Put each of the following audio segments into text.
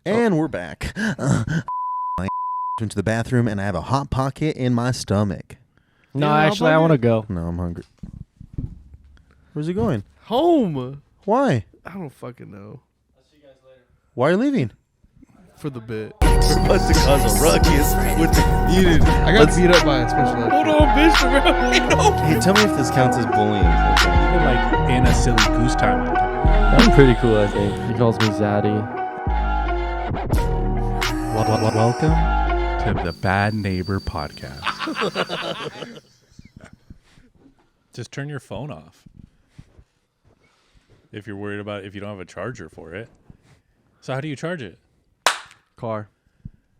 And we're back. I went to the bathroom and I have a hot pocket in my stomach. No, actually, I want to go. No, I'm hungry. Where's he going? Home. Why? I don't fucking know. I'll see you guys later. Why are you leaving? For the bit. We're about to cause a ruckus with the community. I got beat up by a special ed. Hold on, bitch. Hey, tell me if this counts as bullying. Even like in a silly goose time. That's pretty cool, I think. He calls me Zaddy. Welcome to the Bad Neighbor Podcast. Just turn your phone off if you're worried about if you don't have a charger for it. So how do you charge it? Car.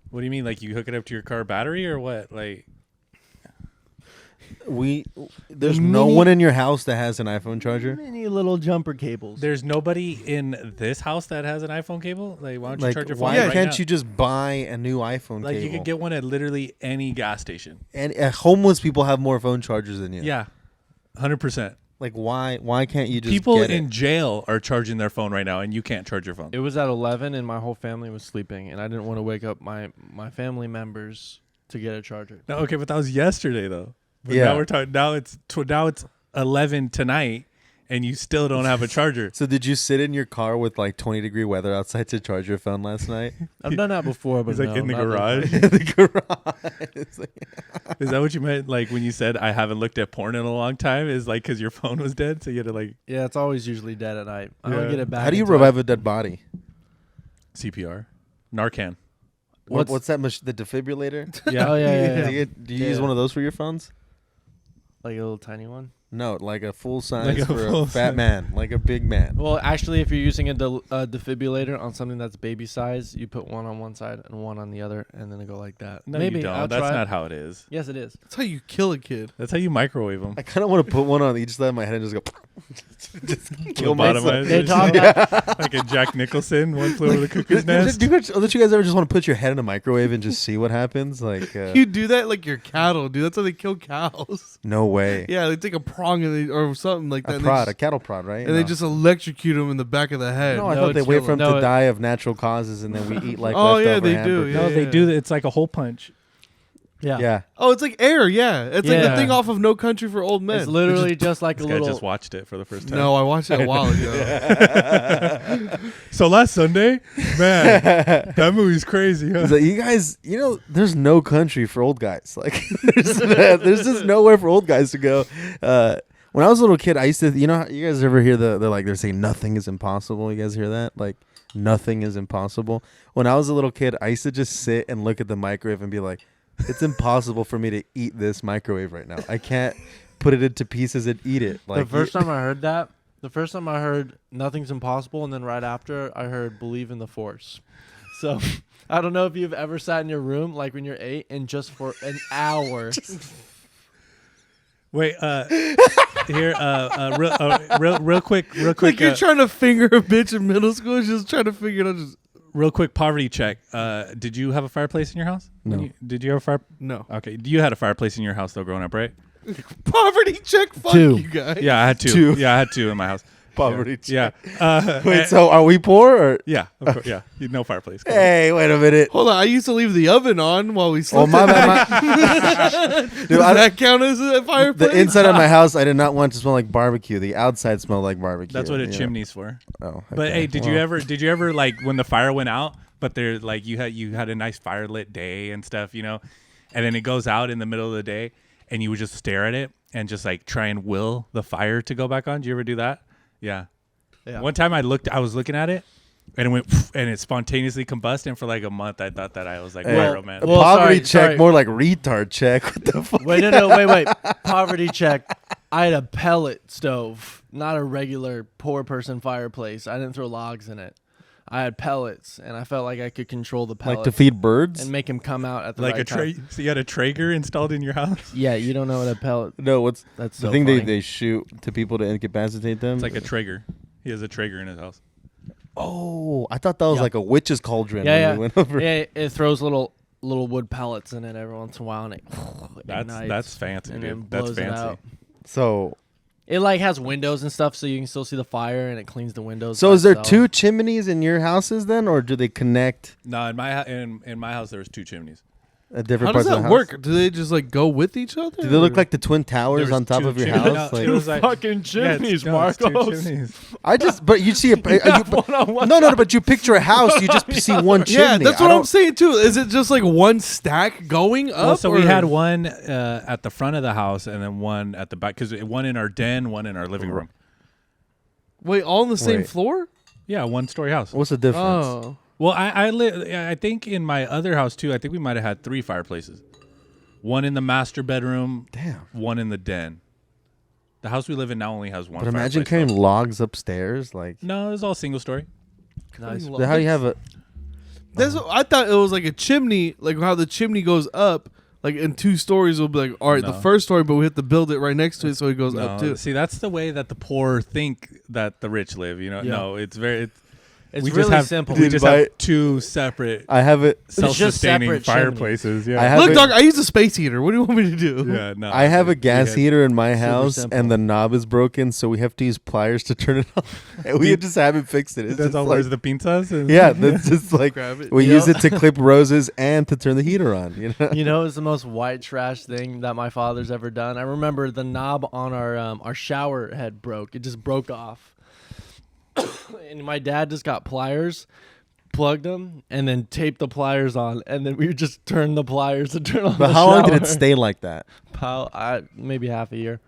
What do you mean? Like you hook it up to your car battery or what? Like There's no one in your house that has an iPhone charger? Many little jumper cables. there's nobody in this house that has an iPhone cable? Like why don't you Like, charge your phone why right can't now? you just buy a new iPhone Like cable? you could get one at literally any gas station. And homeless people have more phone chargers than you. Yeah. 100%. Like why can't you just People get in jail are charging their phone right now and you can't charge your phone. It was at 11 and my whole family was sleeping, and I didn't want to wake up my family members to get a charger. No, okay, but that was yesterday though. But Yeah. now we're talking. Now it's 11 tonight, and you still don't have a charger. So did you sit in your car with like 20-degree weather outside to charge your phone last night? I've done that before, but He's like no, in the not garage. In the garage. It's like, Is that what you meant? Like when you said I haven't looked at porn in a long time? Is like because your phone was dead, so you had to like Yeah, it's always usually dead at night. I Yeah. don't get it back. how do you until revive a dead body? CPR, Narcan. What's that? The defibrillator? Yeah. Oh yeah. Do you use one of those for your phones? Like a little tiny one. No, like a full size Like a for a full fat size. man, like a big man. Well, actually, if you're using a defibrillator on something that's baby size, you put one on one side and one on the other, and then it go like that. No, Maybe you don't. I'll That's try not it. how it is. Yes, it is. That's how you kill a kid. That's how you microwave them. I kind of want to put one on each side of my head and just go, just kill bottom myself. of They it. talk Like a Jack Nicholson, One Flew Over the Cuckoo's Nest. Don't you guys ever just want to put your head in a microwave and just see what happens? Like, You do that like your cattle, dude. That's how they kill cows. no way. Yeah, they take a prong and or something like that. A and prod, they a cattle prod, right? and they just electrocute them in the back of the head. No, I No, thought they it's wait kill for them them. to No, die of natural causes and then we eat like Oh, yeah, leftover they do, hamburgers. yeah. No, they do. It's like a hole punch. Yeah. Yeah. Oh, it's like air. Yeah, it's like Yeah. the thing off of No Country for Old Men. It's literally just like a This guy little. just watched it for the first time. No, I watched it a while ago. So last Sunday, man, that movie's crazy, huh? It's like, you guys, there's no country for old guys. Like, there's just nowhere for old guys to go. When I was a little kid, I used to, you guys ever hear they're saying nothing is impossible? You guys hear that? Like, nothing is impossible. When I was a little kid, I used to just sit and look at the microwave and be like, it's impossible for me to eat this microwave right now. I can't put it into pieces and eat it. Like, the first time I heard nothing's impossible, and then right after I heard believe in the force. So I don't know if you've ever sat in your room like when you're 8 and just for an hour. Wait, here, real quick. Like you're trying to finger a bitch in middle school, just trying to figure it out. Just Real quick poverty check. Did you have a fireplace in your house? No. Did you have a fire? no Okay, you had a fireplace in your house though, growing up, right? poverty check. Fuck 2. you guys. Yeah, I had two. Two. Yeah, I had two in my house. poverty. Yeah. Wait, so are we poor or? Yeah, of course. Yeah, no fireplace. Hey, wait a minute. Hold on, I used to leave the oven on while we Oh, slept. my bad. Dude, Does that count as a fireplace? the inside of my house, I did not want to smell like barbecue. The outside smelled like barbecue. That's what a Yeah. chimney's for. Oh, But okay. hey, did you ever like when the fire went out? But there, like you had a nice firelit day and stuff, and then it goes out in the middle of the day, and you would just stare at it and just like try and will the fire to go back on. Do you ever do that? Yeah. Yeah. One time I was looking at it, and it went and it spontaneously combusted. And for like a month, I thought that I was like, Hey, wow, man. a Well, poverty check, sorry. more like retard check. What the fuck? Wait. Poverty check. I had a pellet stove, not a regular poor person fireplace. I didn't throw logs in it. I had pellets, and I felt like I could control the pellets. Like to feed birds? and make him come out at the Like right a tray. time. So you had a Traeger installed in your house? Yeah, you don't know what a pellet. No, what's That's the so thing funny. they shoot to people to incapacitate them? It's like a Traeger. He has a Traeger in his house. Oh, I thought that was Yeah. like a witch's cauldron Yeah, when yeah. we went over. Yeah, it throws little wood pellets in it every once in a while, and it That's ignites that's fancy, and then dude. That's blows it fancy. out. So It like has windows and stuff, so you can still see the fire, and it cleans the windows. So by is there itself. 2 chimneys in your houses then, or do they connect No, in my house there was 2 chimneys. at different How does parts of the that house? work? Do they just like go with each other? Do they look like the twin towers There was on top 2 of your chimneys. house? No, Like, it was like fucking chimneys, yeah, it's 2 Marcos. chimneys. I just, but you see one-on-one no, but you picture a house, you just see one chimney. Yeah, that's I what I'm don't- saying too. Is it just like one stack going up? Well, so we or- had one at the front of the house and then one at the back, because one in our den, one in our living room. Wait, all on the same Wait. floor? Yeah, 1-story house. What's the difference? Oh, Well, I think in my other house too. I think we might have had 3 fireplaces. One in the master bedroom. Damn. One in the den. The house we live in now only has one. But imagine fireplace, carrying though. logs upstairs. Like, No, it's all single story. Nice. how do you have a? That's what, I thought it was like a chimney, like how the chimney goes up. Like in 2 stories, will be like, all right, the No. first story, but we have to build it right next to it, so it goes No, up too. see, that's the way that the poor think that the rich live. You know, Yeah. no, it's very. It's we really just have, simple. We Dude, just my- have 2 separate I have it. just self-sustaining separate fireplaces. Yeah, I have Look, it- dog, I use a space heater. What do you want me to do? yeah, no. I have a gas heat. heater in my Super house, simple. and the knob is broken, so we have to use pliers to turn it on. And we just haven't fixed it. It's That's just all. like, Where's the pinzas? And yeah, that's just like Grab it. we You use know- it to clip roses and to turn the heater on. You know, You know, it's the most white trash thing that my father's ever done. I remember the knob on our shower head broke. It just broke off, and my dad just got pliers, plugged them, and then taped the pliers on, and then we would just turn the pliers to turn on. but the how long did it shower. stay like that? Maybe half a year.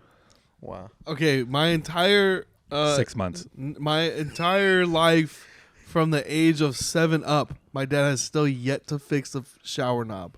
Wow. Okay, my entire 6 months. my entire life from the age of 7 up, my dad has still yet to fix the shower knob.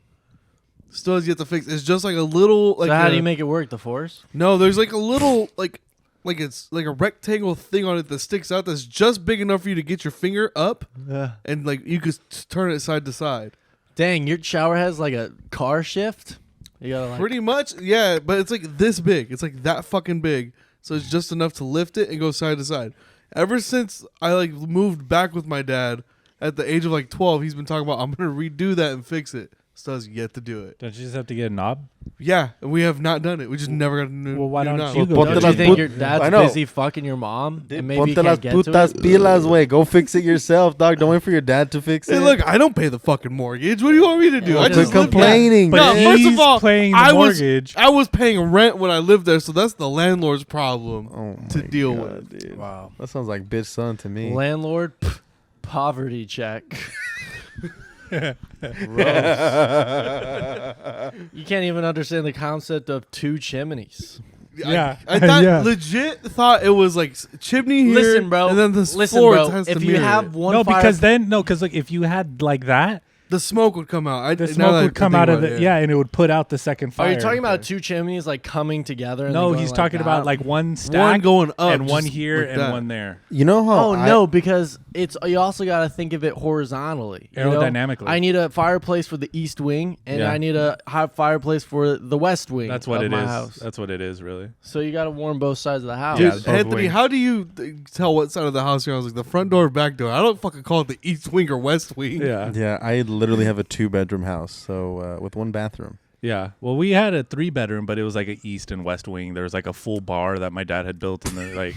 Still has yet to fix. It's just like a little. Like So how a- do you make it work? The force? No, there's like a little like it's like a rectangle thing on it that sticks out that's just big enough for you to get your finger up Yeah. and like you could turn it side to side. Dang, your shower has like a car shift. You gotta like. Pretty much, yeah, but it's like this big. It's like that fucking big. So it's just enough to lift it and go side to side. Ever since I like moved back with my dad at the age of like 12, he's been talking about I'm gonna redo that and fix it. Still has yet to do it. Don't you just have to get a knob? Yeah, and we have not done it. We just never got a new. Well, why new don't knob. you go Well, get Don't Ponte you las think put- your dad's I know. busy fucking your mom and maybe he Ponte las can't get to putas it? pilas, way. Go fix it yourself, dog. Don't wait for your dad to fix it. Hey, look, I don't pay the fucking mortgage. What do you want me to do? Yeah, I but just quit live there. complaining. But No, man. first he's of all, paying the I mortgage. was paying rent when I lived there, so that's the landlord's problem Oh to my deal God, with. dude. Wow. That sounds like bitch son to me. Landlord, poverty check. You can't even understand the concept of 2 chimneys. Yeah. I thought Yeah. legit thought it was like chimney here. Listen, bro. And then the Listen, floor bro. has If to you mirror have it. one, No, because fire- because like if you had like that, the smoke would come out. the now that smoke I would come think out of about the it, yeah, and it would put out the second Are fire. you talking about 2 chimneys like coming together? And No, then going he's like talking about that? like one stack, One going up and one just here like and that. one there. You know how? Oh no, because it's you also got to think of it horizontally, you know? Aerodynamically. I need a fireplace for the east wing, and Yeah. I need a hot fireplace for the west wing. That's what of it my is. House. That's what it is, really. So you got to warm both sides of the house. Dude, both Anthony, wings. how do you tell what side of the house you're on? I was like the front door or back door. I don't fucking call it the east wing or west wing. Yeah, Yeah, I literally have a 2-bedroom house, so with 1 bathroom. yeah. Well, we had a 3-bedroom, but it was like an east and west wing. There was like a full bar that my dad had built in the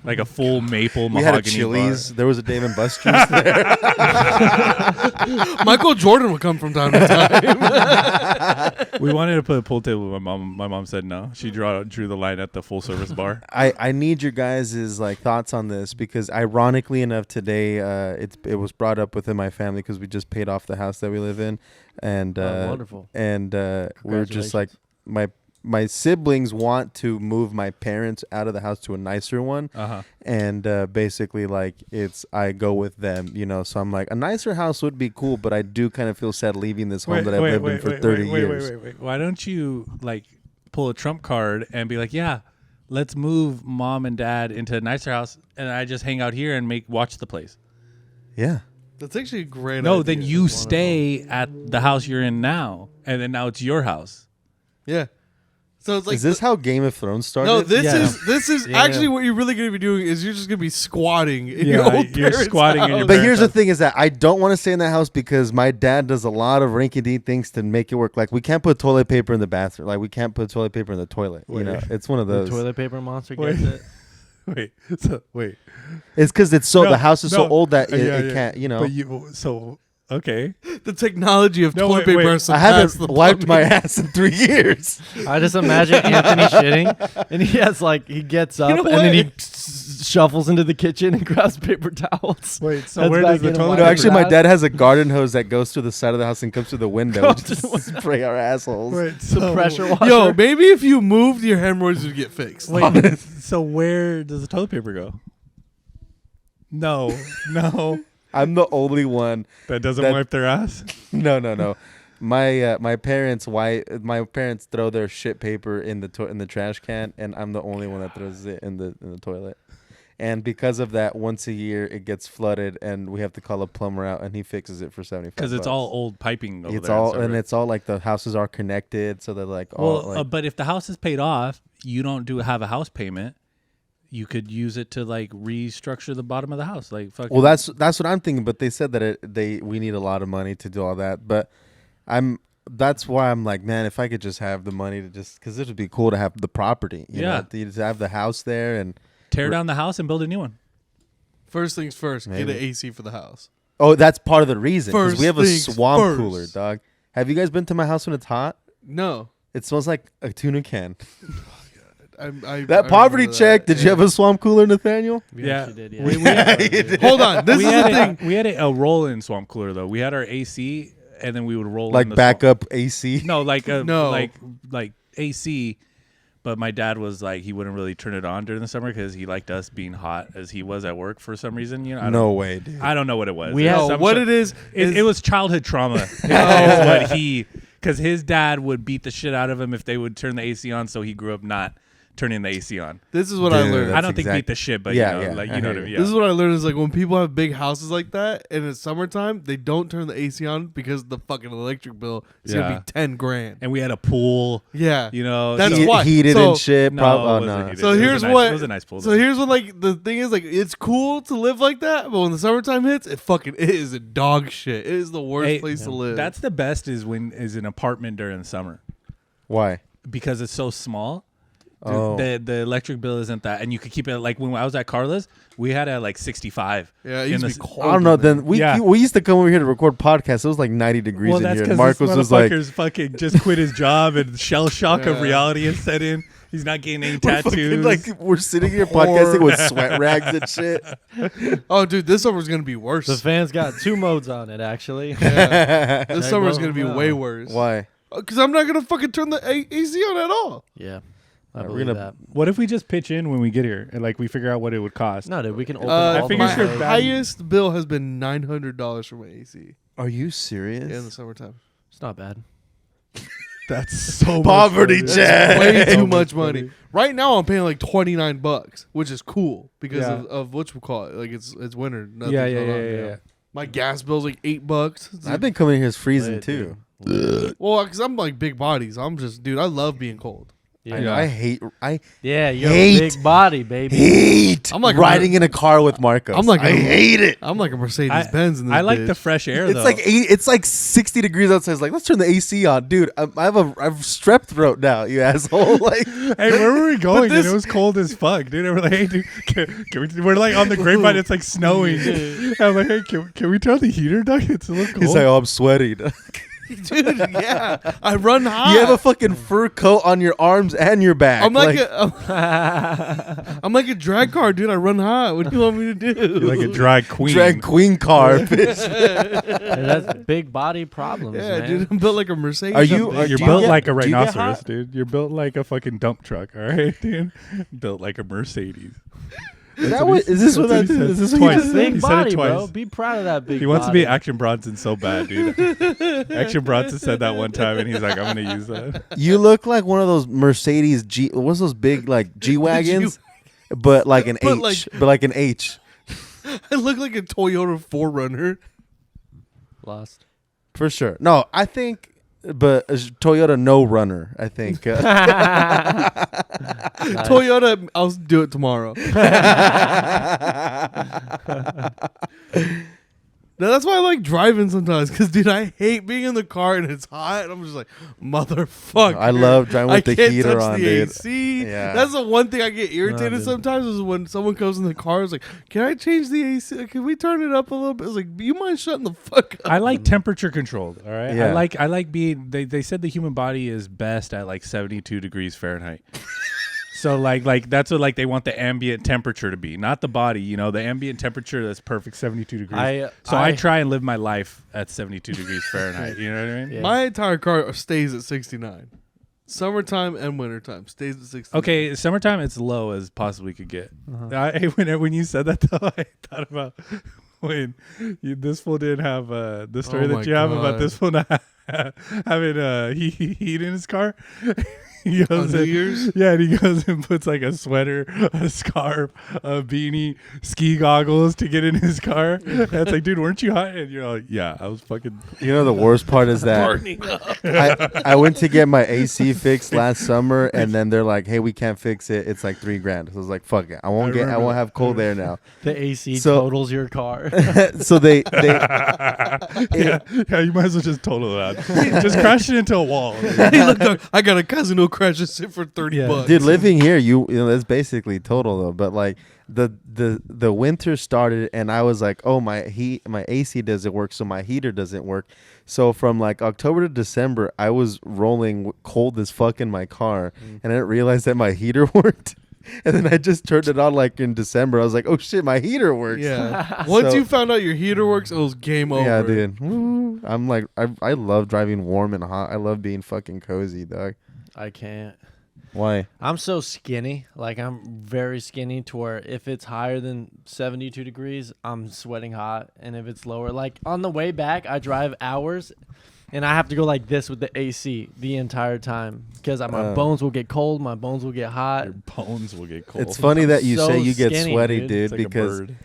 like a full maple We had a mahogany Chili's. There was a Dave and Buster's there. Michael Jordan would come from time to time. bar. We wanted to put a pool table. My mom said no. She drew the line at the full service bar. I need your guys' like thoughts on this because ironically enough today it was brought up within my family because we just paid off the house that we live in and wonderful. and we're just like my siblings want to move my parents out of the house to a nicer one and basically like I go with them, you know, so I'm like a nicer house would be cool, but I do kind of feel sad leaving this home that I've lived in for 30 years. Wait. Why don't you like pull a trump card and be like, yeah, let's move mom and dad into a nicer house, and I just hang out here and watch the place. Yeah. That's actually a great No, idea. then you stay at the house you're in now, and then now it's your house. Yeah. So it's like Is this how Game of Thrones started? no, this Yeah. is Yeah, actually yeah. what you're really gonna be doing is you're just gonna be squatting in Yeah, your old you're parents' squatting in your house. But here's the thing: is that I don't want to stay in that house because my dad does a lot of rinky-dink things to make it work. Like we can't put toilet paper in the bathroom. Like we can't put toilet paper in the toilet. You Wait. know, it's one of The those. toilet paper monster Wait. gets it. Wait. It's because it's so No, the house is so no. old that it, Yeah, it yeah. can't. You know, But you so okay. The technology of No, toilet wait, paper wait. has I surpassed haven't the wiped my plumbing. ass in 3 years. I just imagine Anthony shitting, and he has like he gets up know and then he what? shuffles into the kitchen and grabs paper towels. Wait, so That's where back does the in a toilet while. No, paper actually, my That- dad has a garden hose that goes through the side of the house and comes through the window. We just spray our assholes. Wait, The so pressure washer. Yo, maybe if you moved, your hemorrhoids would get fixed. Wait, so where does the toilet paper go? No. I'm the only one. That doesn't That- wipe their ass? No. My parents throw their shit paper in the trash can, and I'm the only one that throws it in the toilet. And because of that, once a year it gets flooded, and we have to call a plumber out, and he fixes it for $75. Because it's all old piping over It's there. all so- and it's all like the houses are connected, so they're like all well, like, but if the house is paid off, you don't have a house payment. You could use it to like restructure the bottom of the house, like fucking. well, that's what I'm thinking. But they said that we need a lot of money to do all that. But that's why I'm like, man, if I could just have the money to just because it would be cool to have the property, you Yeah. know, to just have the house there and. tear down the house and build a new one. First things first, get an Maybe. AC for the house. Oh, that's part of the reason because First we have a things swamp first. cooler, dog. Have you guys been to my house when it's hot? No. It smells like a tuna can. I That poverty remember check. that, Did you have a swamp cooler, Nathaniel? We actually did, yeah. We Hold on. This we is the had thing. we had a roll-in swamp cooler though. We had our AC, and then we would roll in Like the backup AC? No, like No. like AC. But my dad was like, he wouldn't really turn it on during the summer because he liked us being hot as he was at work for some reason. You know, No way, dude. I don't know what it was. We It was had- No, some what sort- it is It was childhood trauma. Is what because his dad would beat the shit out of him if they would turn the AC on. So he grew up not turning the AC on. this is what I Dude, learned. I don't think exact- beat the shit, but Yeah, you know, yeah, like I you know hear what I mean. you. Yeah. This is what I learned is like when people have big houses like that and it's summertime, they don't turn the AC on because the fucking electric bill is Yeah. gonna be $10,000. And we had a pool. Yeah. You know, That's so- why. Heated So- and shit. No, prob- it oh, wasn't no. heated. So It was here's a nice- what it was a nice pool. So though. here's what like the thing is like it's cool to live like that, but when the summertime hits, it is a dog shit. It is the worst Hey, place to live. That's the best is an apartment during the summer Why? because it's so small. Oh. The electric bill isn't that, and you could keep it like when I was at Carla's, we had it at like 65. yeah, it in used to the be s- cold. I don't know. in there. Then we Yeah. we used to come over here to record podcasts. It was like 90 degrees Well, in that's here. because Marcos was like, motherfucker's fucking just quit his job and shell shock of Yeah. reality has set in. He's not getting any we're fucking, tattoos. like we're sitting here podcasting with sweat rags and shit. Oh, dude, this summer's gonna be worse. The fans got 2 modes on it, actually. Yeah. This Hey, summer's bro, gonna be no. way worse. Why? Because I'm not gonna fucking turn the AC on at all. Yeah. I We're believe gonna- that. What if we just pitch in when we get here and like we figure out what it would cost? No, dude, we can open I all figure my the you're windows. bad. highest bill has been $900 for my AC. Are you serious? Yeah, in the summertime. It's not bad. That's so Poverty much check. Way Hey. too much money. Right now, I'm paying like $29, which is cool because Yeah. of what we call it. Like it's winter. Nothing's Yeah, going on. yeah. My gas bill's like $8. It's I've been coming here. It's freezing Lit, too. well, because I'm like big bodies. I'm just, dude. I love being cold. I, Yeah, I hate. I yeah, you're hate- a big body, baby. hate. I'm like riding in a car with Marcos. I'm like I hate it. I'm like a Mercedes Benz in this. I like bitch. the fresh air It's though. like it's like 60 degrees outside. It's like let's turn the AC on, dude. I have strep throat now. You asshole. Like hey, where were we going? this- Dude? It was cold as fuck, dude. And we're like, hey, dude, we're like on the grapevine. It's like snowing. I'm like, hey, can we turn the heater down? It's a little cold. he's like, oh, I'm sweating. dude. Yeah, I run hot. You have a fucking fur coat on your arms and your back. I'm like I'm like a drag car, dude. I run hot. What do you want me to do? You're like a drag queen. drag queen car, bitch. Hey, that's big body problems, Yeah, man. dude. I'm built like a Mercedes. Are you- I'm big. You're do you built get- like a do you get rhinoceros, hot? dude. You're built like a fucking dump truck, all right, dude. Built like a Mercedes. Is this what that he is? said. Is this what Twice. you just Big He said it body, bro. twice. Be proud of that big. He wants to be body. Action Bronson so bad, dude. Action Bronson said that one time, and he's like, "I'm gonna use that." You look like one of those Mercedes G. What's those big like G wagons? But like an But H. But like an H. I look like a Toyota 4Runner. Lost. For sure. No, I think but Toyota no runner, I think. Toyota, I'll do it tomorrow. No, that's why I like driving sometimes. Because, dude, I hate being in the car and it's hot. And I'm just like, motherfucker. I love driving with the heater touch on, the dude. AC. Yeah. That's the one thing I get irritated dude. sometimes is when someone comes in the car. It's like, can I change the AC? Can we turn it up a little bit? It's like, you mind shutting the fuck up? I like temperature controlled. All right. Yeah. I like being. They said the human body is best at like 72 degrees Fahrenheit. So like that's what like they want the ambient temperature to be, not the body. You know, the ambient temperature that's perfect 72 degrees. I try and live my life at 72 degrees Fahrenheit. You know what I mean? Yeah. My entire car stays at 69. Summertime and wintertime stays at 69. Okay, summertime it's low as possibly could get. When you said that though, I thought about when this fool didn't have the story Oh that my you have about God. this fool not having heat in his car. He goes New and- Year's? Yeah, and he goes and puts like a sweater, a scarf, a beanie, ski goggles to get in his car. And it's like, dude, weren't you hot? And you're like, yeah, I was fucking. You know the worst part is that Burning up. I went to get my AC fixed last summer, and then they're like, "Hey, we can't fix it. It's like $3,000." So I was like, "Fuck it. I won't remember have cold air now." The AC So- totals your car. So they Yeah, you might as well just total it out. Just crash it into a wall. Hey, look, dog, I got a cousin who'll crash this shit for 30 Yeah. bucks. Dude, living here, you know, that's basically total though. But like the winter started, and I was like, oh, my AC doesn't work, so my heater doesn't work. So from like October to December, I was rolling cold as fuck in my car, and I didn't realize that my heater worked. And then I just turned it on like in December. I was like, oh shit, my heater works. Yeah. Once So- you found out your heater works, it was game over. Yeah, dude. Woo. I'm like, I love driving warm and hot. I love being fucking cozy, dog. I can't. Why? I'm so skinny. Like, I'm very skinny to where if it's higher than 72 degrees, I'm sweating hot. And if it's lower, like on the way back, I drive hours and I have to go like this with the AC the entire time because my bones will get cold. My bones will get hot. Your bones will get cold. It's funny that you So say you get skinny, sweaty, dude. dude, It's like a because bird.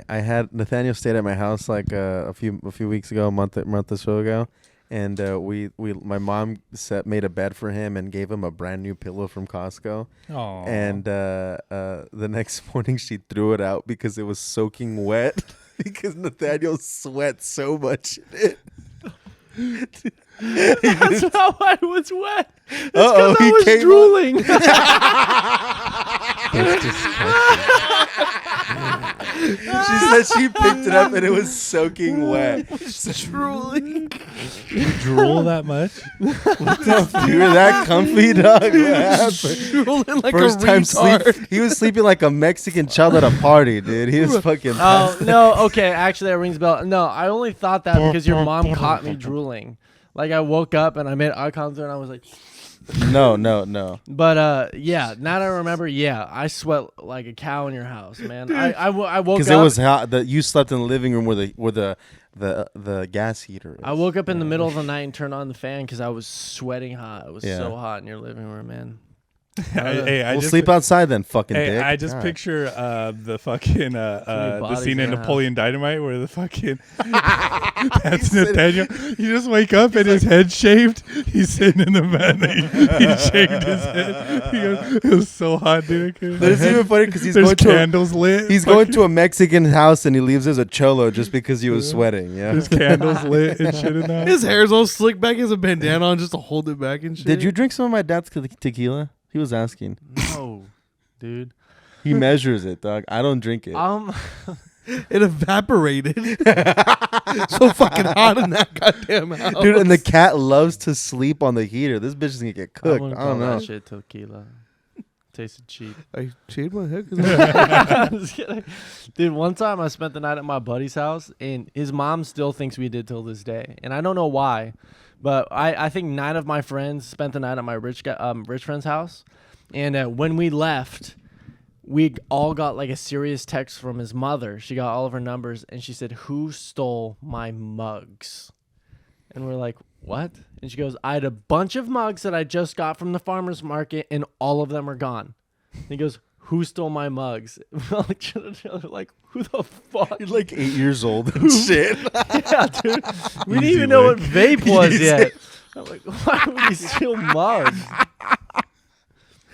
I had Nathaniel stayed at my house like a few weeks ago, a month or so ago, and my mom made a bed for him and gave him a brand new pillow from Costco. Aw. And the next morning she threw it out because it was soaking wet because Nathaniel sweat so much in it. That's how I was wet. It's Uh-oh, because I he was came drooling. That's disgusting. She said she picked it up and it was soaking wet. Drooling. You drool that much? You were that comfy, dog? What happened? Drooling like First a time retard. sleep. He was sleeping like a Mexican child at a party, dude. He was fucking. Oh, no. Okay. Actually, that rings a bell. No, I only thought that because your mom caught me drooling. Like, I woke up and I made eye contact and I was like, No. but yeah, now that I remember, yeah, I sweat like a cow in your house, man. I woke up. Because it was hot. You slept in the living room where the gas heater is. I woke up in the middle of the night and turned on the fan because I was sweating hot. It was Yeah. so hot in your living room, man. We'll sleep outside then, fucking dick. I just God. picture the fucking the bodies scene in in the Napoleon Dynamite where the fucking that's Nathaniel. You just wake up and his head's shaved. He's sitting in the bed. He shaved his head. He goes, it was so hot, dude. I couldn't- But it's even funny because he's There's going to candles lit. he's going to a Mexican house and he leaves as a cholo just because he was sweating. Yeah. There's candles lit and shit in there. His hair's all slicked back. He has a bandana on just to hold it back and shit. Did you drink some of my dad's tequila? He was asking. No, dude. He measures it, dog. I don't drink it. It evaporated. So fucking hot in that goddamn house. Dude, and the cat loves to sleep on the heater. This bitch is gonna get cooked. wouldn't I don't call know. that shit tequila. Tasted cheap. I shaved my head. I'm just kidding. Dude, one time I spent the night at my buddy's house, and his mom still thinks we did till this day, and I don't know why, but I think 9 of my friends spent the night at my rich friend's house, and when we left, we all got like a serious text from his mother. She got all of her numbers, and she said, "Who stole my mugs?" And we're like, "What?" And she goes, "I had a bunch of mugs that I just got from the farmer's market, and all of them are gone." And he goes, "Who stole my mugs?" We're like, who the fuck? You're like 8 years old and shit. Yeah, dude. We didn't Easy even know what lick. vape was Easy. yet. I'm like, why would he steal mugs?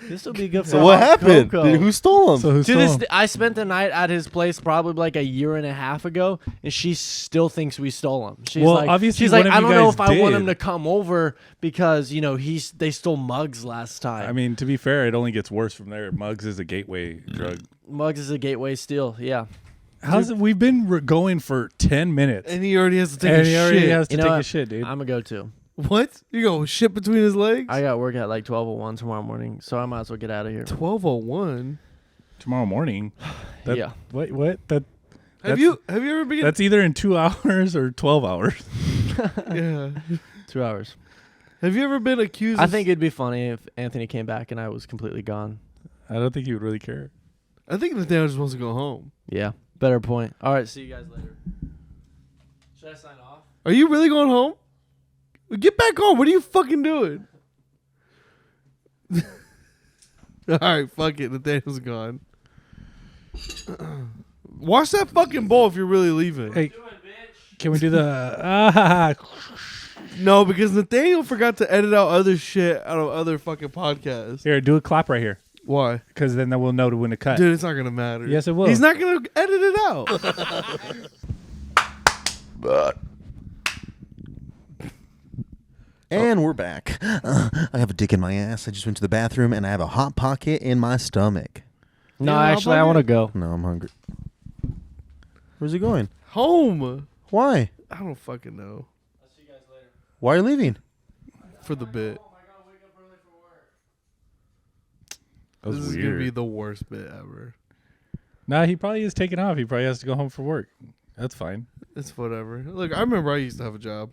This will be good for So what hot happened? cocoa. Who stole them? So who To stole this, 'em? I spent the night at his place probably like a year and a half ago, and she still thinks we stole him. She's Well, like, obviously she's one like, of I you don't know guys if I want him did. to come over because they stole mugs last time. I mean, to be fair, it only gets worse from there. Mugs is a gateway drug. mugs is a gateway steal. Yeah, How's it? We've been going for 10 minutes. And he already has to take And a he already shit. has to You know take a what? shit, dude. I'm gonna go too. What? You go shit between his legs? I got work at like 12:01 tomorrow morning, so I might as well get out of here. 12:01. Tomorrow morning. That- Yeah. What? Have That's- you ever been? That's either in 2 hours or 12 hours. Yeah. 2 hours. Have you ever been accused? I of, think it'd be funny if Anthony came back and I was completely gone. I don't think he would really care. I think Nathaniel just wants to go home. Yeah, better point. All right, see you guys later. Should I sign off? Are you really going home? Get back home. What are you fucking doing? All right, fuck it. Nathaniel's gone. Wash that fucking bowl if you're really leaving. Hey, can we do the? No, because Nathaniel forgot to edit out other shit out of other fucking podcasts. Here, do a clap right here, Why? because then we'll know to when to cut. Dude, it's not gonna matter. Yes, it will. He's not gonna edit it out. And we're back. I have a dick in my ass. I just went to the bathroom and I have a hot pocket in my stomach. No, Yeah, actually, I I'll want to go. No, I'm hungry. Where's he going? Home. Why? I don't fucking know. I'll see you guys later. Why are you leaving? For the bit. I gotta wake up early for work. That was This is gonna be weird. the worst bit ever. Nah, he probably is taking off. He probably has to go home for work. That's fine. It's whatever. Look, I remember I used to have a job.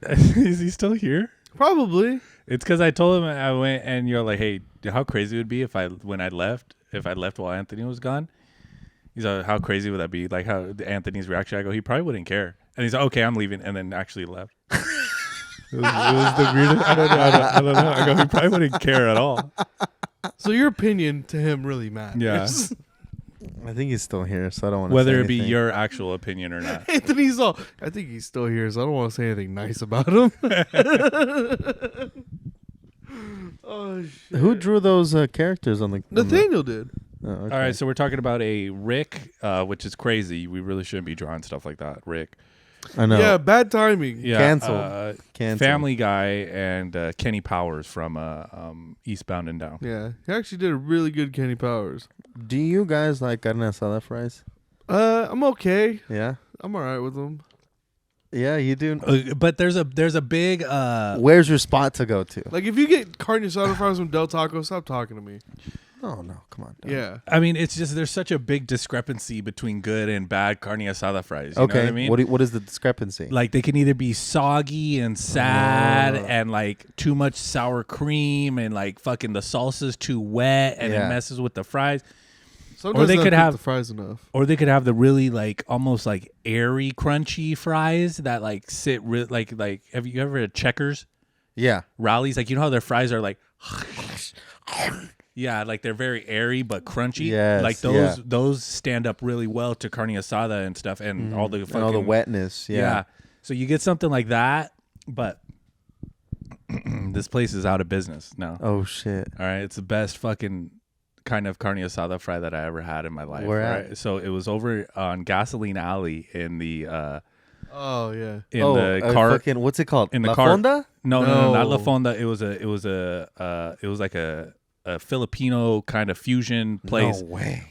Is he still here? Probably. It's because I told him I went, and you're like, "Hey, how crazy it would be if I left while Anthony was gone." He's like, "How crazy would that be?" Like how Anthony's reaction. I go, "He probably wouldn't care," and he's like, "Okay, I'm leaving," and then actually left. It was the weirdest. I don't know. I go, he probably wouldn't care at all. So your opinion to him really matters. Yeah. I think he's still here, so I don't want to Whether say it be anything. your actual opinion or not. Anthony's all. I think he's still here, so I don't want to say anything nice about him. Oh shit. Who drew those characters on the? Nathaniel did. Oh, okay. All right, so we're talking about a Rick, which is crazy. We really shouldn't be drawing stuff like that. Rick. I know. Yeah, bad timing. Yeah. Canceled. Canceled. Family Guy and Kenny Powers from Eastbound and Down. Yeah, he actually did a really good Kenny Powers. Do you guys like carne asada fries? I'm okay. Yeah. I'm all right with them. Yeah, you do. But there's a big Where's your spot to go to? Like if you get carne asada fries from Del Taco, stop talking to me. Oh no, come on. Yeah. I mean, it's just there's such a big discrepancy between good and bad carne asada fries. You know Okay. what I mean? What is the discrepancy? Like they can either be soggy and sad and like too much sour cream and like fucking the salsa's too wet and Yeah. it messes with the fries. Sometimes they I could don't have- cook the fries enough. Or they could have the really like almost like airy crunchy fries that like sit like have you ever had Checkers? Yeah. Rallies, like you know how their fries are like yeah, like they're very airy but crunchy. Yes, like those stand up really well to carne asada and stuff and all the fucking, And all the wetness. Yeah. So you get something like that, but this place is out of business now. Oh shit. All right, it's the best fucking kind of carne asada fry that I ever had in my life. Where right? at? So it was over on Gasoline Alley in the Oh yeah. car. Fucking, what's it called? in the La car. Fonda? No, not La No. Fonda. It was like a Filipino kind of fusion place, No way.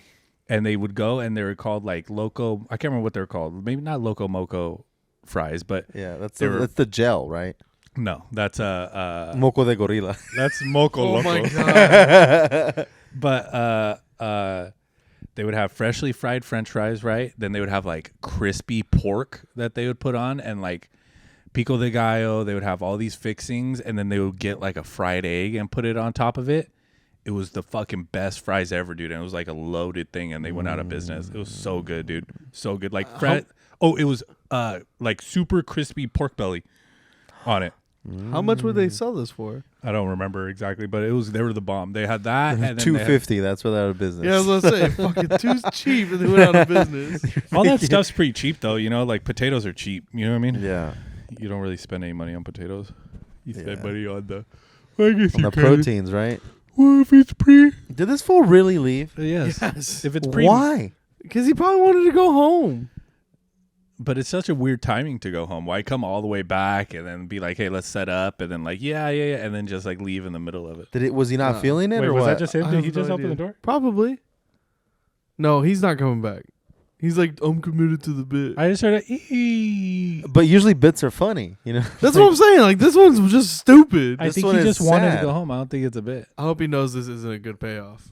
and they would go and they were called like Loco. I can't remember what they're called. Maybe not Loco Moco fries, but Yeah, that's They were- that's the gel, right? no, that's Moco de gorilla. that's Moco Oh Loco. my god. But they would have freshly fried French fries, right? Then they would have like crispy pork that they would put on, and like pico de gallo. They would have all these fixings, and then they would get like a fried egg and put it on top of it. It was the fucking best fries ever, dude. And it was like a loaded thing, and they went out of business. It was so good, dude. So good. Like it was like super crispy pork belly on it. How much would they sell this for? I don't remember exactly, but they were the bomb. They had that, and then they had- $250. That's without a business. Yeah, I was gonna say fucking too cheap and they went out of business. all that stuff's pretty cheap though. You know, like potatoes are cheap. You know what I mean? Yeah. You don't really spend any money on potatoes. You spend Yeah. money on the. I guess On you the can. proteins, right? Well, if it's pre. Did this fool really leave? Yes. Yes. If it's pre. Why? Because he probably wanted to go home. But it's such a weird timing to go home. Why come all the way back and then be like, hey, let's set up, and then like, yeah, and then just like leave in the middle of it. Was he not No. feeling it Wait, or was what? that just him? I Did have he just no open the idea. door? Probably. No, he's not coming back. He's like, I'm committed to the bit. I just heard a ee. But usually bits are funny, you know. That's what I'm saying. Like, this one's just stupid. I This think one he is just wanted to sad. go home. I don't think it's a bit. I hope he knows this isn't a good payoff.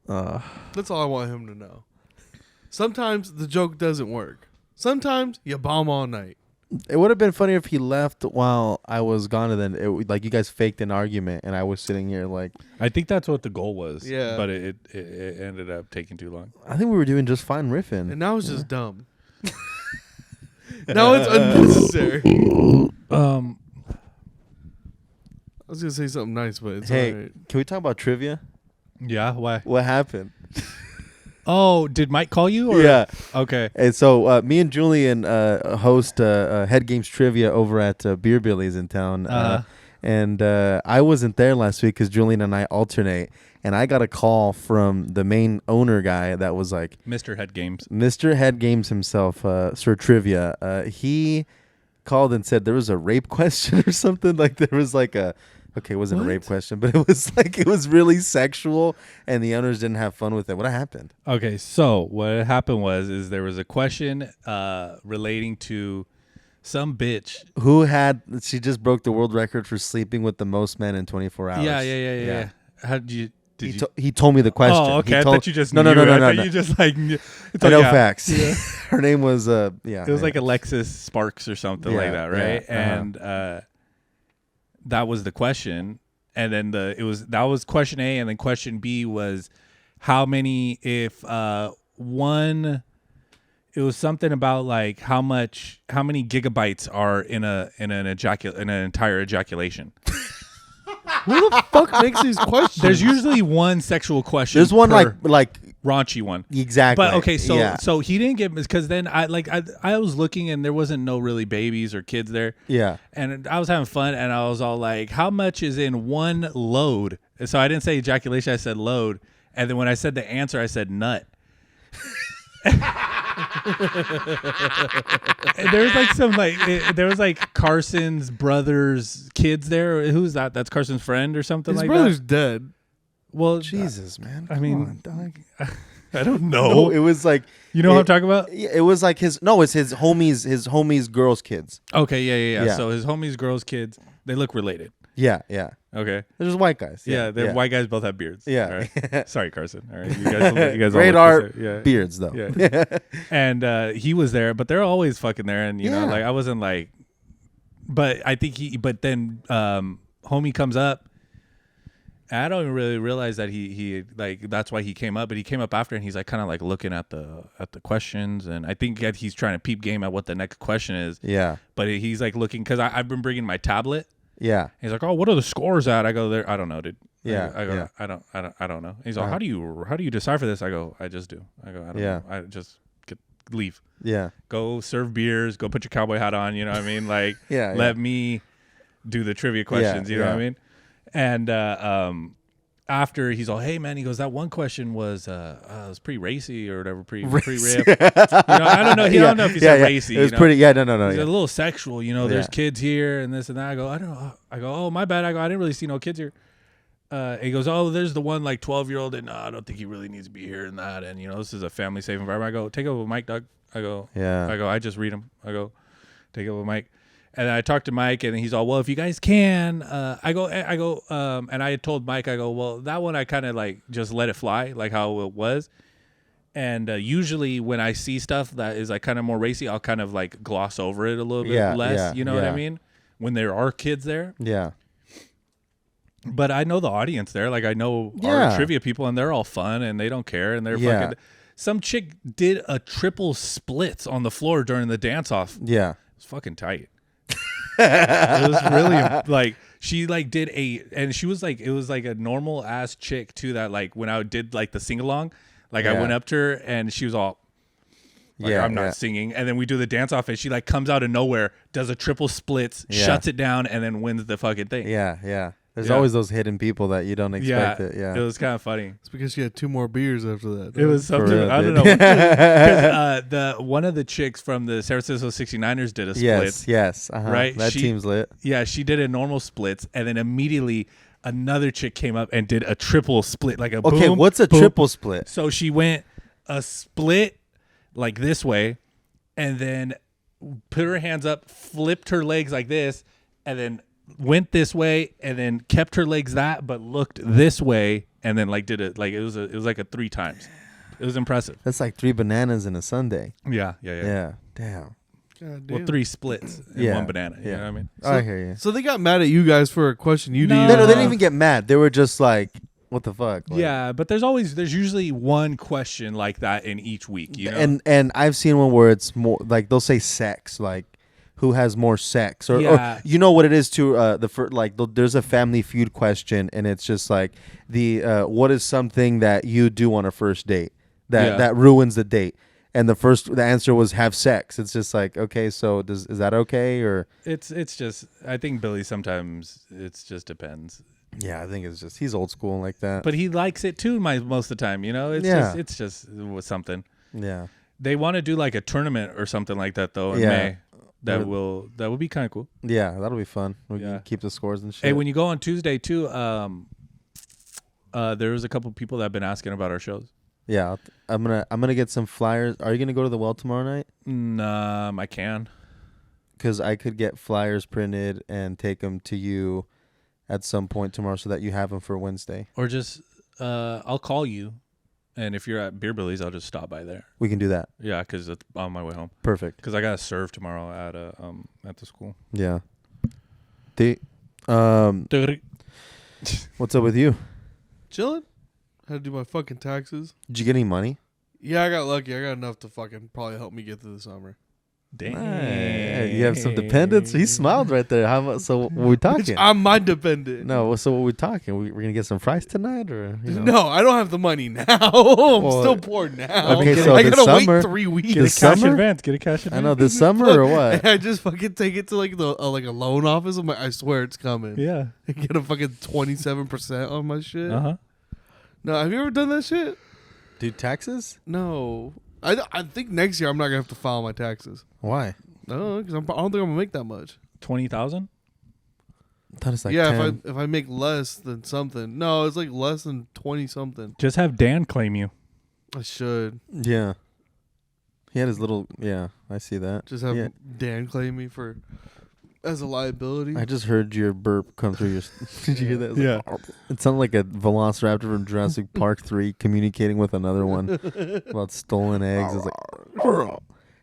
That's all I want him to know. Sometimes the joke doesn't work. Sometimes you bomb all night. It would have been funnier if he left while I was gone, and then like you guys faked an argument, and I was sitting here like. I think that's what the goal was. Yeah. But it ended up taking too long. I think we were doing just fine riffing. And now it's just dumb. Now it's unnecessary. I was going to say something nice, but it's Hey, all right. can we talk about trivia? Yeah. Why? What happened? Oh, did Mike call you? Or? Yeah. Okay. And so me and Julian host Head Games Trivia over at Beer Billy's in town. And I wasn't there last week because Julian and I alternate. And I got a call from the main owner guy that was like, Mr. Head Games. Mr. Head Games himself, Sir Trivia. He called and said there was a rape question or something. Like there was like a, okay, it wasn't a rape question, but it was like, it was really sexual and the owners didn't have fun with it. What happened? Okay, so what happened is there was a question relating to some bitch. She just broke the world record for sleeping with the most men in 24 hours. Yeah. How did you? He told me the question. Oh, okay. He I told, thought you just no, knew. no, no, I no, thought no. you just like knew. I know Yeah. facts. Yeah. Her name was yeah. It was like Alexis Sparks or something like that, right? Yeah, And that was the question, and then that was question A, and then question B was how many if one. It was something about like how many gigabytes are in an entire ejaculation. Who the fuck makes these questions? There's usually one sexual question. There's one per like raunchy one. exactly. But okay, so yeah. so he didn't get because then I was looking and there wasn't no really babies or kids there. Yeah. And I was having fun and I was all like, how much is in one load? And so I didn't say ejaculation, I said load. And then when I said the answer, I said nut. There was like there was like Carson's brother's kids there. Who's that? That's Carson's friend or something His like brother's that. dead. Well, Jesus, man. I Come mean, on, dog. I don't know. No, it was like You know what I'm talking about? Yeah, it was like it's his homies girls' kids. Okay, yeah. Yeah. So his homie's girls' kids, they look related. Yeah, yeah. Okay. They're just white guys. Yeah, the white guys both have beards. Yeah. All right. Sorry, Carson. All right. You guys all Great look the art, same. Yeah. beards though. Yeah. And he was there, but they're always fucking there. And, you know, Yeah. like I wasn't like, but I think but then homie comes up. And I don't even really realize that he like that's why he came up, but he came up after and he's like kind of like looking at the questions, and I think that he's trying to peep game at what the next question is. Yeah. But he's like looking because I've been bringing my tablet. Yeah. He's like, oh, what are the scores at? I go there. I don't know, dude. Yeah, I go. yeah. I don't know. He's like, how do you decipher this? I go, I just do. I go, I don't know. I just leave. Yeah. Go serve beers. Go put your cowboy hat on. You know what I mean? Like, Yeah, let me do the trivia questions. You know what I mean? And after he's all, hey man, he goes, that one question was it was pretty racy or whatever, pretty rip. You know, I don't know. He don't know if he said racy. It was you know? pretty. Yeah. No. He's Yeah. a little sexual, you know. There's Yeah. kids here and this and that. I go, I don't know. I go, oh my bad. I go, I didn't really see no kids here. He goes, oh, there's the one like 12-year-old, and no, I don't think he really needs to be here and that. And you know, this is a family safe environment. I go, take it with Mike, Doug. I go, Yeah. I go, I just read him. I go, take it with Mike. And then I talked to Mike, and he's all, well, if you guys can, I go, and I had told Mike, I go, well, that one I kind of like just let it fly, like how it was. And usually when I see stuff that is like kind of more racy, I'll kind of like gloss over it a little bit less. You know what I mean? When there are kids there. Yeah. But I know the audience there. Like I know our trivia people, and they're all fun, and they don't care, and they're fucking. Some chick did a triple splits on the floor during the dance off. Yeah. It was fucking tight. It was really like she like did and she was like, it was like a normal ass chick too, that like when I did like the sing along, like I went up to her and she was all Like, Yeah, I'm not yeah. singing. And then we do the dance off, and she like comes out of nowhere, does a triple splits, Yeah. shuts it down, and then wins the fucking thing. Yeah. There's Yeah. always those hidden people that you don't expect it. Yeah. It was kind of funny. It's because she had 2 more beers after that. It was something, real, I don't dude. know. Because one of the chicks from the San Francisco 69ers did a split. Yes. Right? That team's lit. Yeah, she did a normal splits, and then immediately another chick came up and did a triple split, like a Okay, boom, what's a boom. triple split? So she went a split like this way, and then put her hands up, flipped her legs like this, and then went this way, and then kept her legs that, but looked this way, and then like did it like it was like a 3 times. It was impressive. That's like 3 bananas in a sundae. Yeah. Yeah. Damn. God Well, damn. 3 splits in Yeah, 1 banana. You yeah. know what I mean? I hear you. So they got mad at you guys for a question you No. didn't. No, they didn't have. even get mad. They were just like, "What the fuck?" Like, Yeah, but there's usually one question like that in each week. You know? And I've seen one where it's more like they'll say sex, like who has more sex, or Yeah. you know what it is too. There's a Family Feud question, and it's just like what is something that you do on a first date that ruins the date. And the answer was have sex. It's just like, okay, so is that okay, or it's just, I think Billy sometimes it just depends. yeah, I think it's just he's old school like that. But he likes it too most of the time, you know? It's just something. Yeah, They want to do like a tournament or something like that though in Yeah. May. That would be kind of cool. yeah, that'll be fun. We Yeah. can keep the scores and shit. Hey, when you go on Tuesday too, there was a couple people that have been asking about our shows. yeah, I'm gonna get some flyers. Are you gonna go to the well tomorrow night? I can. Because I could get flyers printed and take them to you at some point tomorrow so that you have them for Wednesday. Or just I'll call you, and if you're at Beer Billy's, I'll just stop by there. We can do that. Yeah, because it's on my way home. Perfect. Because I gotta serve tomorrow at the school. Yeah. What's up with you? Chilling. Had to do my fucking taxes. Did you get any money? Yeah, I got lucky. I got enough to fucking probably help me get through the summer. Dang. Hey, you have some dependents. He smiled right there. How much? So what we talking? I'm my dependent. No. So what we talking? We're gonna get some fries tonight, or you know? No, I don't have the money now. I'm Well, still poor now. okay, so I this gotta summer- wait 3 weeks. This summer? Get a cash advance. I know this summer or what? I just fucking take it to like the like a loan office. I'm like, I swear it's coming. Yeah. Get a fucking 27% on my shit. Uh huh. No, have you ever done that shit? Dude, taxes? No. I think next year I'm not gonna have to file my taxes. Why? No, because I don't think I'm gonna make that much. 20,000. I thought it's like yeah, 10. if I make less than something. No, it's like less than 20 something. Just have Dan claim you. I should Yeah. He had his little. Yeah, I see that. just have Yeah. Dan claim me for as a liability. I just heard your burp come through your. Did you hear that? It was like, Yeah. it sounded like a velociraptor from Jurassic Park 3 communicating with another one about stolen eggs. It's like,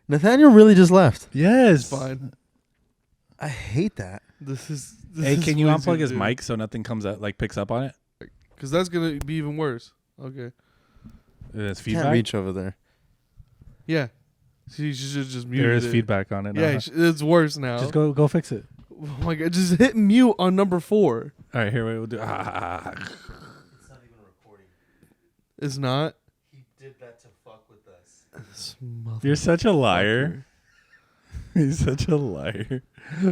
Nathaniel really just left. Yes. It's fine. I hate that. This is. Hey, can you unplug his mic so nothing comes out, like picks up on it? Because that's gonna be even worse. Okay. There's Can't feedback. reach over there. Yeah. She should just mute There is it. feedback on it. Yeah, now. it's worse now. Just go fix it. Oh my god! Just hit mute on number 4. All right, here we'll do. It's not even recording. It's not. He did that to fuck with us. This You're such a liar. motherfucker. He's such a liar.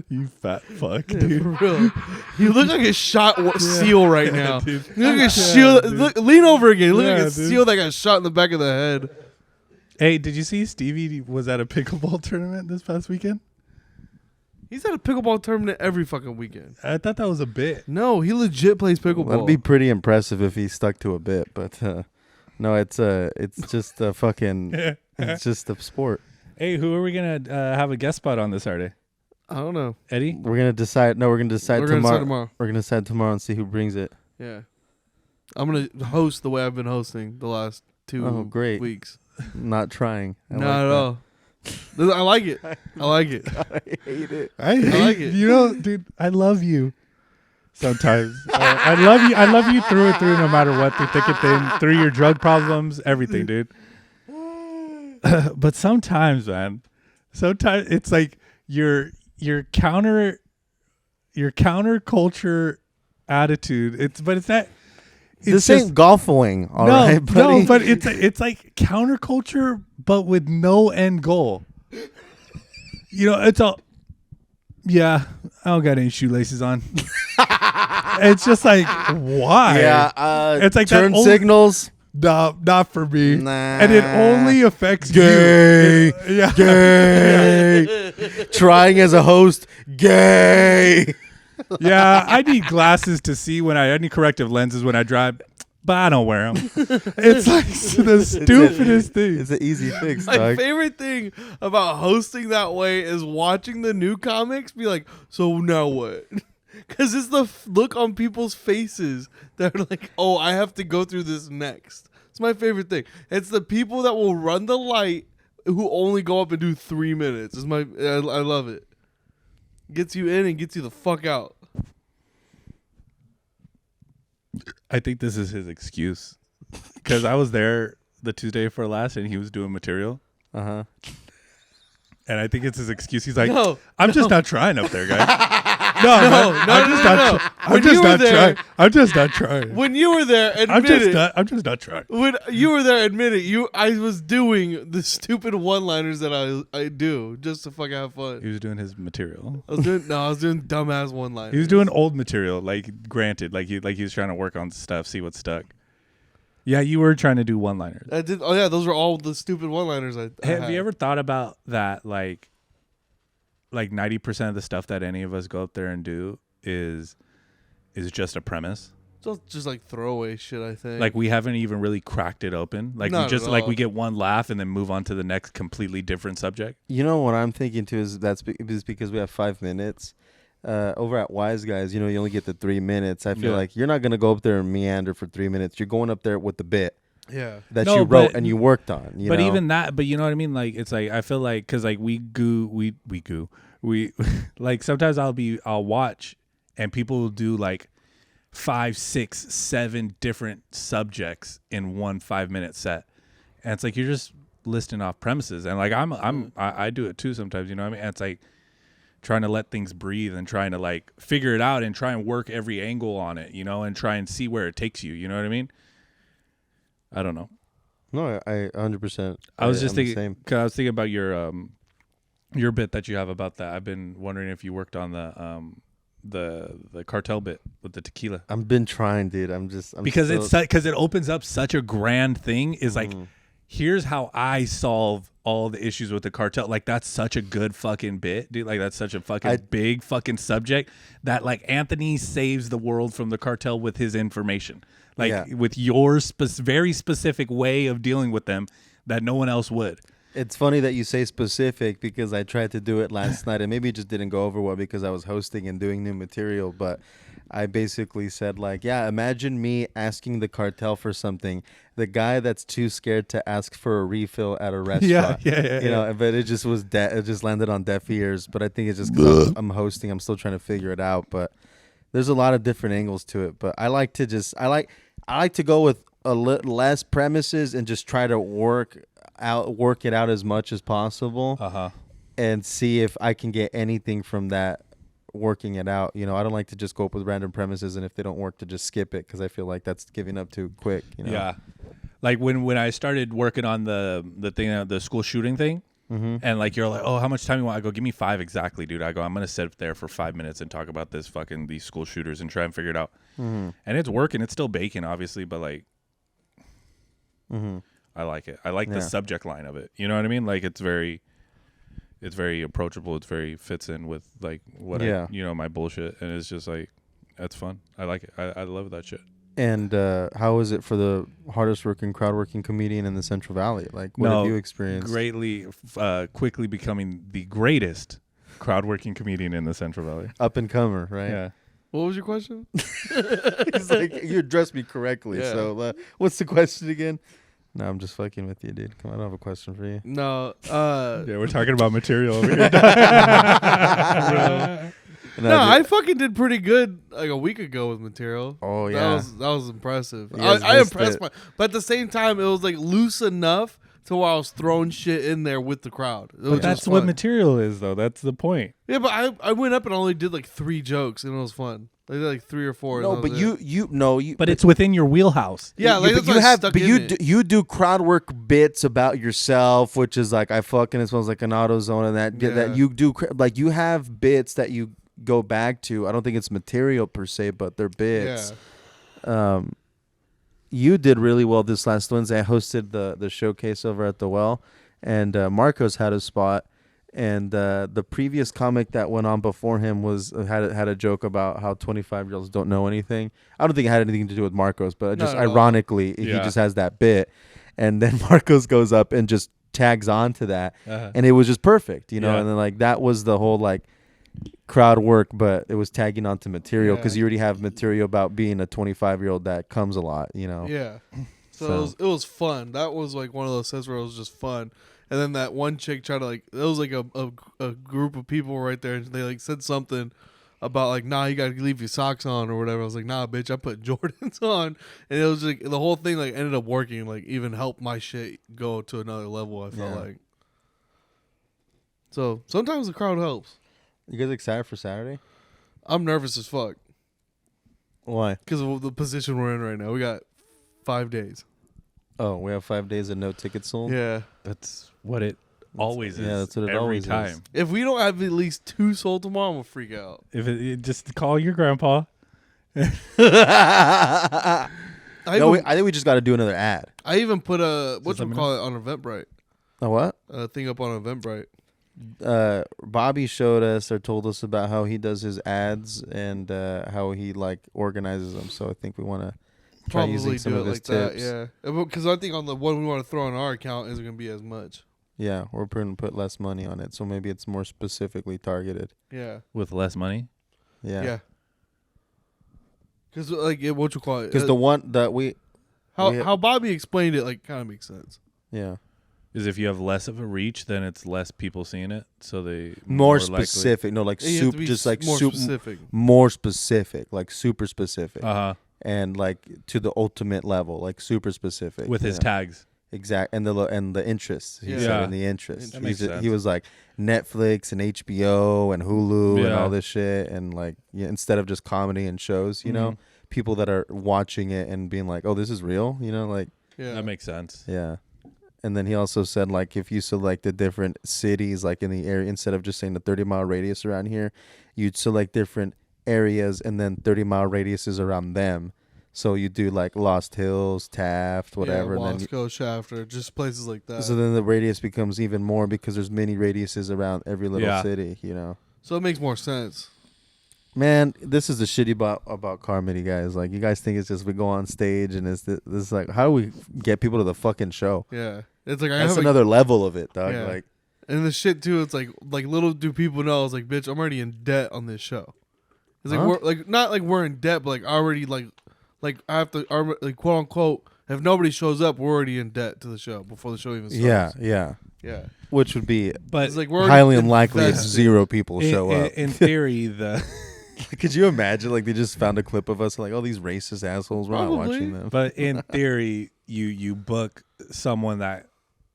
You fat fuck, Yeah, dude. for real. You look like a shot seal right now. dude. You look like a seal. dude. Look, lean over again. You look like Yeah, a dude. seal that got shot in the back of the head. Hey, did you see Stevie was at a pickleball tournament this past weekend? He's at a pickleball tournament every fucking weekend. I thought that was a bit. No, he legit plays pickleball. That'd be pretty impressive if he stuck to a bit, but no, it's just a fucking, it's just a sport. Hey, who are we gonna have a guest spot on this Saturday? I don't know. Eddie? We're gonna decide. No, we're gonna decide We're gonna tomorrow. decide tomorrow. We're gonna decide tomorrow and see who brings it. Yeah. I'm going to host the way I've been hosting the last 2 Oh, great. weeks. Not trying. I Not at all. I like it. I like it. I hate it. I like it. You know, dude, I love you. Sometimes I love you. I love you through and through, no matter what, through thick and thin, through your drug problems, everything, dude. But sometimes, man, sometimes it's like your counter culture attitude. It's that This ain't golfing, all right, buddy? No, but it's like counterculture, but with no end goal. You know, it's all. Yeah, I don't got any shoelaces on. It's just like, why? Yeah, it's like turn that signals. No, not for me. Nah. And it only affects Gay. you. Yeah. Gay. Trying as a host. Gay. Yeah, I need glasses to see I need corrective lenses when I drive, but I don't wear them. It's like the stupidest thing. It's an easy fix, My dog. favorite thing about hosting that way is watching the new comics be like, so now what? Because it's the look on people's faces that are like, oh, I have to go through this next. It's my favorite thing. It's the people that will run the light who only go up and do 3 minutes. I love it. Gets you in and gets you the fuck out. I think this is his excuse. Because I was there the Tuesday before last and he was doing material. Uh-huh. And I think it's his excuse. He's like, No, I'm just not trying up there, guys. No. I'm just not trying. I'm just not trying. When you were there, I'm admit just it. not. I'm just not trying. When you were there, admit it. I was doing the stupid one-liners that I do just to fucking have fun. He was doing his material. I was doing dumbass one-liners. He was doing old material. Like, granted, like he was trying to work on stuff, see what stuck. Yeah, you were trying to do one-liners. I did. Oh yeah, those were all the stupid one-liners. I Have had. you ever thought about that? Like 90% of the stuff that any of us go up there and do is just a premise. Just like throwaway shit, I think. Like we haven't even really cracked it open. Like Not we just at like all. we get one laugh and then move on to the next completely different subject. You know what I'm thinking too is is because we have 5 minutes. Over at Wise Guys, you only get the 3 minutes. I feel like you're not gonna go up there and meander for 3 minutes. You're going up there with the bit yeah. that No, you wrote but- and you worked on. You But know? even that, but you know what I mean? Like it's like I feel like because like we like sometimes I'll watch and people will do like 5, 6, 7 different subjects in one 5-minute set, and it's like you're just listing off premises, and like I do it too sometimes. You know what I mean? And it's like trying to let things breathe and trying to like figure it out and try and work every angle on it, and try and see where it takes you. You know what I mean? I don't know. No, I 100%. I was just I'm the thinking. same. 'Cause I was thinking about your bit that you have about that. I've been wondering if you worked on the cartel bit with the tequila I've been trying, dude. because still, it opens up such a grand thing. Is like, here's how I solve all the issues with the cartel. Like that's such a good fucking bit, dude. Like that's such a fucking big fucking subject that like Anthony saves the world from the cartel with his information. Like with your very specific way of dealing with them that no one else would. It's funny that you say specific because I tried to do it last night and maybe it just didn't go over well because I was hosting and doing new material. But I basically said like, yeah, imagine me asking the cartel for something. The guy that's too scared to ask for a refill at a restaurant. Yeah. But it just was it just landed on deaf ears. But I think it's just because I'm hosting. I'm still trying to figure it out. But there's a lot of different angles to it. But I like to go with a little less premises and just try to work it out as much as possible and see if I can get anything from that working it out. I don't like to just go up with random premises and if they don't work to just skip it because I feel like that's giving up too quick. Yeah, like when I started working on the thing, the school shooting thing, and like you're like, oh, how much time you want? I go, give me 5 exactly, dude. I go, I'm gonna sit there for 5 minutes and talk about these school shooters and try and figure it out. And it's working. It's still baking, obviously, but like. I like it. I like the subject line of it. You know what I mean? Like it's very approachable. It's very fits in with like what my bullshit, and it's just like that's fun. I like it. I love that shit. And how is it for the hardest working crowd working comedian in the Central Valley? Like what have you experienced? Greatly, quickly becoming the greatest crowd working comedian in the Central Valley. Up and comer, right? Yeah. What was your question? He's like, you addressed me correctly. Yeah. So what's the question again? No, I'm just fucking with you, dude. Come on, I don't have a question for you. No. Yeah, we're talking about material over here. No, I fucking did pretty good like a week ago with material. Oh yeah, that was impressive. You guys I missed impressed it. but at the same time, it was like loose enough to where I was throwing shit in there with the crowd. It was But that's just what fun. material is, though. That's the point. Yeah, but I went up and only did like 3 jokes, and it was fun. I did like 3 or 4. No, and but that was it. But it's within your wheelhouse. Yeah, like but that's why I stuck in it. you do crowd work bits about yourself, which is like I fucking it smells like an AutoZone, and that Yeah. that you do like you have bits that you go back to. I don't think it's material per se, but they're bits. You did really well this last Wednesday. I hosted the showcase over at the Well, and Marcos had a spot. And the previous comic that went on before him had a joke about how 25-year-olds don't know anything. I don't think it had anything to do with Marcos, but just Not at all. ironically, he Yeah. just has that bit. And then Marcos goes up and just tags on to that. Uh-huh. And it was just perfect, you know? Yeah. And then like that was the whole like crowd work, but it was tagging on to material because Yeah. you already have material about being a 25-year-old that comes a lot, you know? Yeah. So, So- it was fun. That was like one of those sets where it was just fun. And then that one chick tried to like, it was like a group of people right there, and they like said something about like, nah, you gotta leave your socks on or whatever. I was like, nah, bitch, I put Jordans on, and it was like the whole thing like ended up working, like even helped my shit go to another level. I felt Yeah. like. So sometimes the crowd helps. You guys excited for Saturday? I'm nervous as fuck Why? because of the position we're in right now. We got 5 days. Oh, we have 5 days of no tickets sold? Yeah. That's what it always is. yeah, that's what it every always is. time. If we don't have at least 2 sold tomorrow, I'm gonna freak out. If it just call your grandpa. I No, even, I think we just got to do another ad. I even put a what let you me call it on Eventbrite. A what? A thing up on Eventbrite. Bobby showed us or told us about how he does his ads and how he like organizes them. So I think we want to try Probably using some do of it his like tips. that. Yeah, because I think on the one we want to throw on our account isn't gonna be as much. Yeah, we're going to put less money on it, so maybe it's more specifically targeted. Yeah. With less money. Yeah. Yeah. Because like what you call it? Because the one that we how Bobby explained it like kind of makes sense. yeah Is if you have less of a reach, then it's less people seeing it. So they more likely- specific. No, like You have to soup, be just like more soup, specific. more specific, like super specific, Uh-huh. and like to the ultimate level, like super specific With you his know? tags. Exact and the interests. He Yeah. said Yeah. in the interests. That makes sense. He was like Netflix and HBO and Hulu and Yeah. all this shit, and like instead of just comedy and shows, you know, Mhm. people that are watching it and being like, oh, this is real, you know, like Yeah. That makes sense. yeah. And then he also said like if you select the different cities like in the area instead of just saying the 30-mile radius around here, you'd select different areas and then 30-mile radiuses around them. So you do like Lost Hills, Taft, whatever, Yeah, and then Wasco, Shafter, just places like that. so then the radius becomes even more because there's many radiuses around every little Yeah. city, you know. So it makes more sense. Man, this is the shitty about comedy, guys. Like, you guys think it's just we go on stage and it's this is like, how do we get people to the fucking show? Yeah. It's like I That's have another level of it, dog. Yeah. Like, and the shit too, it's like little do people know, it's like, bitch, I'm already in debt on this show. It's like Huh? we're like not like we're in debt, but like already like I have to like quote unquote, if nobody shows up, we're already in debt to the show before the show even starts. yeah. Yeah. Which would be But It's like we're highly already unlikely if invested. 0 people show up. in theory, the Could you imagine? Like, they just found a clip of us, like, oh, these racist assholes. We're not Probably. watching them. but in theory, you book someone that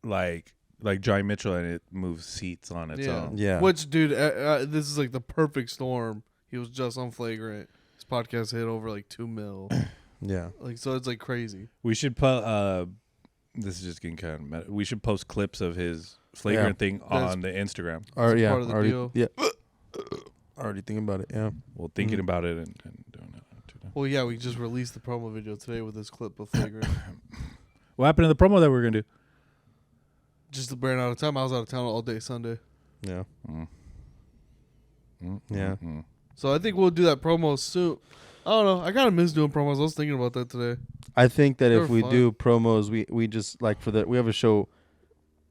like Johnny Mitchell and it moves seats on its Yeah. own. Yeah. Which, dude, this is like the perfect storm. He was just on Flagrant. His podcast hit over like 2 mil. Yeah. Like, so it's like crazy. We should put. This is just getting kind of meta. We should post clips of his flagrant thing That's- on the Instagram. Yeah. part of the already, deal. Yeah. Already thinking about it. Yeah. Well, thinking Mhm. about it and doing it. Well, yeah, we just released the promo video today with this clip of Flagrant. What happened to the promo that we were gonna do? Just ran out of time. I was out of town all day Sunday. Yeah. Mm. Yeah. Mm. So I think we'll do that promo soon. I don't know. I kind of miss doing promos. I was thinking about that today. I think that They if were we fun. do promos, we just like we have a show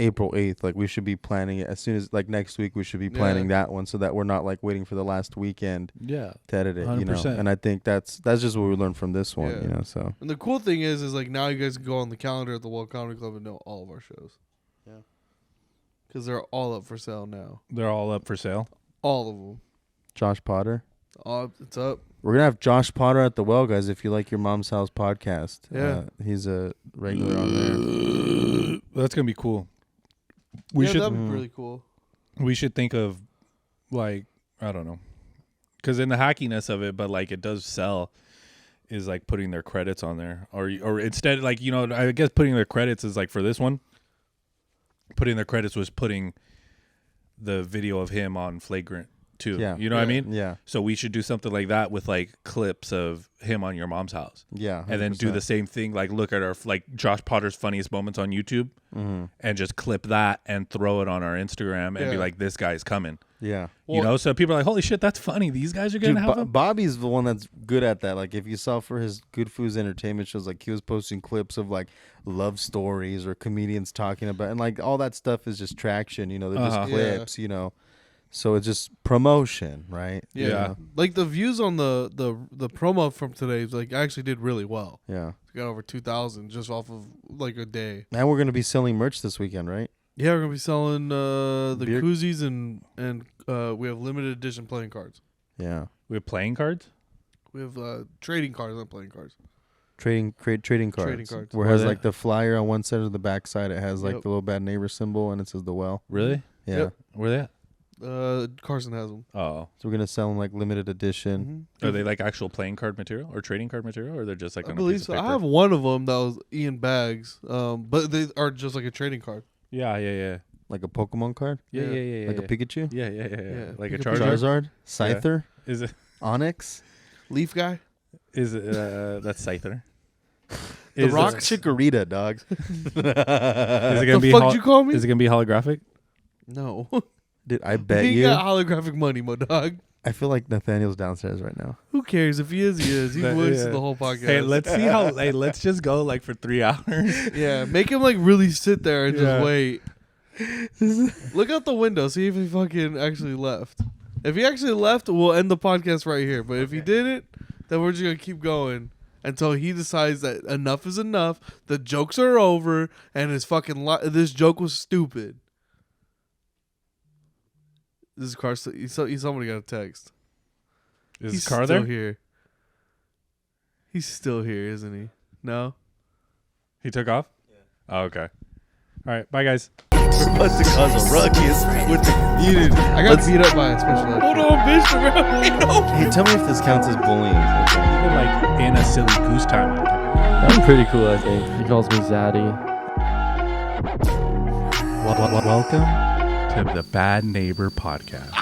April 8th. Like, we should be planning it as soon as like next week. We should be planning that one so that we're not like waiting for the last weekend Yeah. to edit it. You know, 100%. and I think that's just what we learned from this one. Yeah. You know, so And the cool thing is like now you guys can go on the calendar at the World Comedy Club and know all of our shows. Yeah. Because they're all up for sale now. They're all up for sale. All of them. Josh Potter. It's up. We're gonna have Josh Potter at the Well, guys. If you like your mom's house podcast, Yeah. he's a regular on there. That's gonna be cool. We should that'd be really cool. we should think of like I don't know, because in the hackiness of it, but like it does sell, is like putting their credits on there, or instead like I guess putting their credits is like for this one. Putting their credits was putting the video of him on Flagrant too. Yeah. You know what I mean? Yeah. So we should do something like that with like clips of him on your mom's house. Yeah. 100%. And then do the same thing, like look at our like Josh Potter's funniest moments on YouTube, and just clip that and throw it on our Instagram and be like, "This guy's coming." Yeah. So people are like, "Holy shit, that's funny! These guys are Dude, gonna have him." Bobby's the one that's good at that. Like, if you saw for his Good Foods Entertainment shows, like he was posting clips of like love stories or comedians talking about, and like all that stuff is just traction. They're just clips. So it's just promotion, right? Yeah. Yeah. Like the views on the promo from today, like actually did really well. Yeah. Got over 2,000 just off of like a day. And we're gonna be selling merch this weekend, right? Yeah, we're gonna be selling the Beer- koozies and we have limited edition playing cards. Yeah. We have playing cards. We have trading cards, not playing cards. Trading cards. Trading cards. Where it has like the flyer on one side of the back side. It has like Yep. the little bad neighbor symbol, and it says the well. Really? Yeah. Yep. Where they at? Carson has them. Oh, So we're gonna sell them like limited edition. are they like actual playing card material or trading card material, or they're just like I on a believe piece so. of I paper? have one of them that was Ian Bags, but they are just like a trading card. Yeah. Like a Pokemon card, Yeah. Yeah. like a Pikachu, Yeah. Yeah. Like a Pikachu. Charizard. Charizard, Scyther, Is it? Onyx, Leaf guy. Is it? That's Scyther. The Is Rock? It, Chikorita, dog. is it The gonna be? fuck did you call me? Is it gonna be holographic? No. Dude, I bet He you. got holographic money, my dog. I feel like Nathaniel's downstairs right now. Who cares? If he is, he is. He That- wins yeah. the whole podcast. Hey, let's see how. Hey, let's just go like for 3 hours. Yeah, make him like really sit there and Yeah. just wait. Look out the window, see if he fucking actually left. If he actually left, we'll end the podcast right here. But if he didn't, then we're just gonna keep going until he decides that enough is enough. The jokes are over, and his fucking this joke was stupid. This is car. Somebody got a text. Is He's his car still there? here. He's still here, isn't he? No. He took off. Yeah. Oh, okay. All right. Bye, guys. We're about to cause a ruckus with the community. I got beat up by a special ed. Hold on, bitch. Hey, tell me if this counts as bullying. Okay. Even like in a silly goose time. I'm pretty cool, I think. He calls me Zaddy. Welcome to the Bad Neighbor Podcast.